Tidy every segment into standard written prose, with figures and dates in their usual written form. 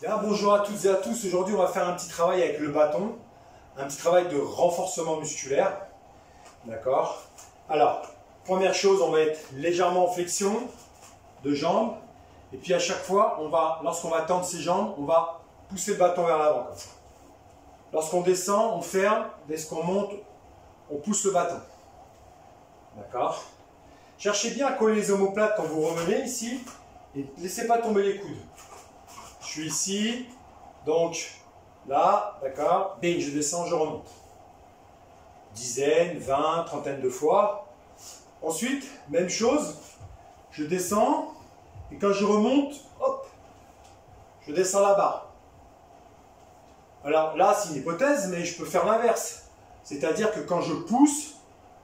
Bien, bonjour à toutes et à tous. Aujourd'hui, on va faire un petit travail avec le bâton, un petit travail de renforcement musculaire. D'accord. Alors, première chose, on va être légèrement en flexion de jambes. Et puis à chaque fois, lorsqu'on va tendre ses jambes, on va pousser le bâton vers l'avant. Lorsqu'on descend, on ferme. Dès qu'on monte, on pousse le bâton. D'accord. Cherchez bien à coller les omoplates quand vous revenez ici. Et ne laissez pas tomber les coudes. Je suis ici, donc là, d'accord, bing, je descends, je remonte. Dizaine, 20, trentaine de fois. Ensuite, même chose, je descends, et quand je remonte, hop, je descends la barre. Alors là, c'est une hypothèse, mais je peux faire l'inverse. C'est-à-dire que quand je pousse,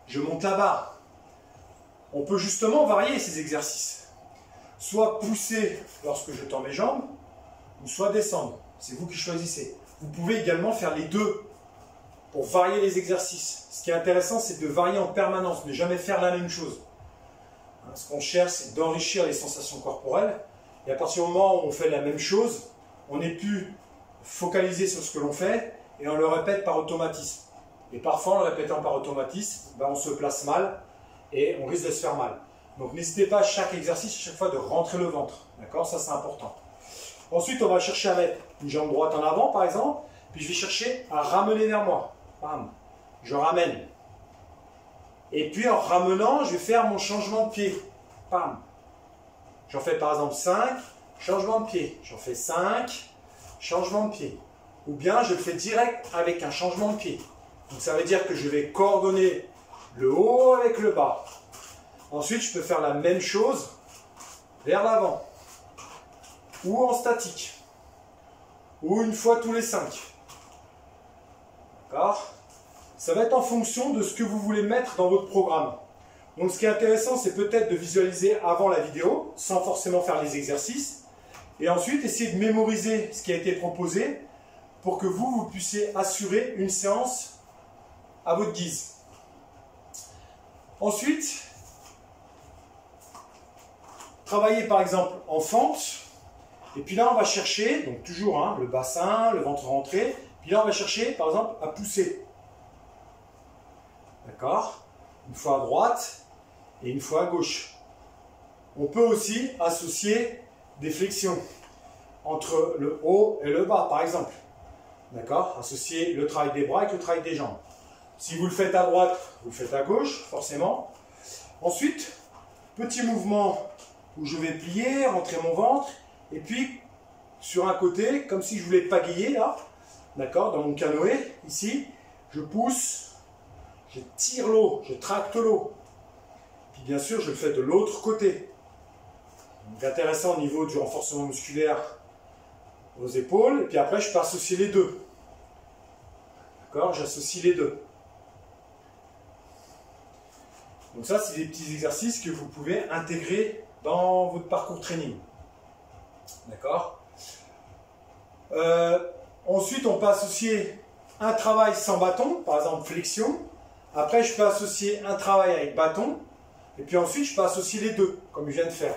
je monte la barre. On peut justement varier ces exercices. Soit pousser lorsque je tends mes jambes, ou soit descendre. C'est vous qui choisissez. Vous pouvez également faire les deux pour varier les exercices. Ce qui est intéressant, c'est de varier en permanence, ne jamais faire la même chose. Ce qu'on cherche, c'est d'enrichir les sensations corporelles. Et à partir du moment où on fait la même chose, on n'est plus focalisé sur ce que l'on fait et on le répète par automatisme. Et parfois, en le répétant par automatisme, on se place mal et on risque de se faire mal. Donc n'hésitez pas à chaque exercice, à chaque fois, de rentrer le ventre. D'accord? Ça, c'est important. Ensuite, on va chercher à mettre une jambe droite en avant, par exemple. Puis je vais chercher à ramener vers moi. Bam. Je ramène. Et puis en ramenant, je vais faire mon changement de pied. Bam. J'en fais par exemple 5, changement de pied. J'en fais 5, changement de pied. Ou bien je le fais direct avec un changement de pied. Donc ça veut dire que je vais coordonner le haut avec le bas. Ensuite, je peux faire la même chose vers l'avant. Ou en statique. Ou une fois tous les 5. D'accord? Ça va être en fonction de ce que vous voulez mettre dans votre programme. Donc ce qui est intéressant, c'est peut-être de visualiser avant la vidéo, sans forcément faire les exercices. Et ensuite, essayer de mémoriser ce qui a été proposé pour que vous puissiez assurer une séance à votre guise. Ensuite, travailler par exemple en fente. Et puis là, on va chercher, donc toujours le bassin, le ventre rentré. Puis là, on va chercher, par exemple, à pousser. D'accord? Une fois à droite et une fois à gauche. On peut aussi associer des flexions entre le haut et le bas, par exemple. D'accord? Associer le travail des bras avec le travail des jambes. Si vous le faites à droite, vous le faites à gauche, forcément. Ensuite, petit mouvement où je vais plier, rentrer mon ventre. Et puis, sur un côté, comme si je voulais pagayer, là, d'accord, dans mon canoë, ici, je pousse, je tire l'eau, je tracte l'eau. Puis bien sûr, je le fais de l'autre côté. Donc intéressant au niveau du renforcement musculaire aux épaules. Et puis après, je peux associer les deux. D'accord, j'associe les deux. Donc ça, c'est des petits exercices que vous pouvez intégrer dans votre parcours training. D'accord. Ensuite, on peut associer un travail sans bâton, par exemple flexion. Après, je peux associer un travail avec bâton. Et puis ensuite, je peux associer les deux, comme je viens de faire.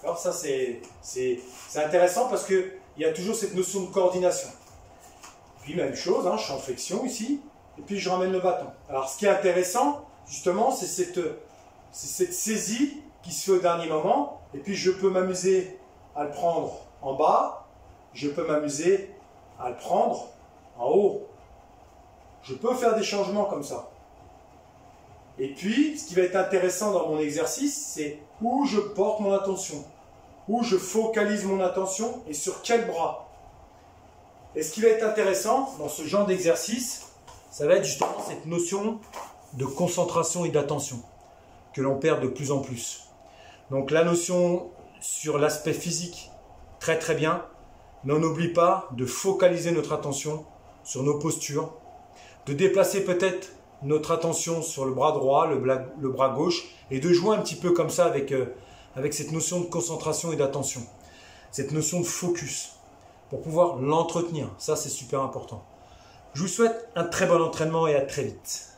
Alors ça, c'est intéressant parce qu'il y a toujours cette notion de coordination. Puis même chose, je suis en flexion ici. Et puis je ramène le bâton. Alors ce qui est intéressant, justement, c'est cette saisie qui se fait au dernier moment. Et puis je peux m'amuser à le prendre en bas, je peux m'amuser à le prendre en haut. Je peux faire des changements comme ça. Et puis, ce qui va être intéressant dans mon exercice, c'est où je porte mon attention, où je focalise mon attention et sur quel bras. Et ce qui va être intéressant dans ce genre d'exercice, ça va être justement cette notion de concentration et d'attention que l'on perd de plus en plus. Donc la notion sur l'aspect physique, très très bien, mais on n'oublie pas de focaliser notre attention sur nos postures, de déplacer peut-être notre attention sur le bras droit, le bras gauche, et de jouer un petit peu comme ça avec cette notion de concentration et d'attention, cette notion de focus, pour pouvoir l'entretenir. Ça, c'est super important. Je vous souhaite un très bon entraînement et à très vite.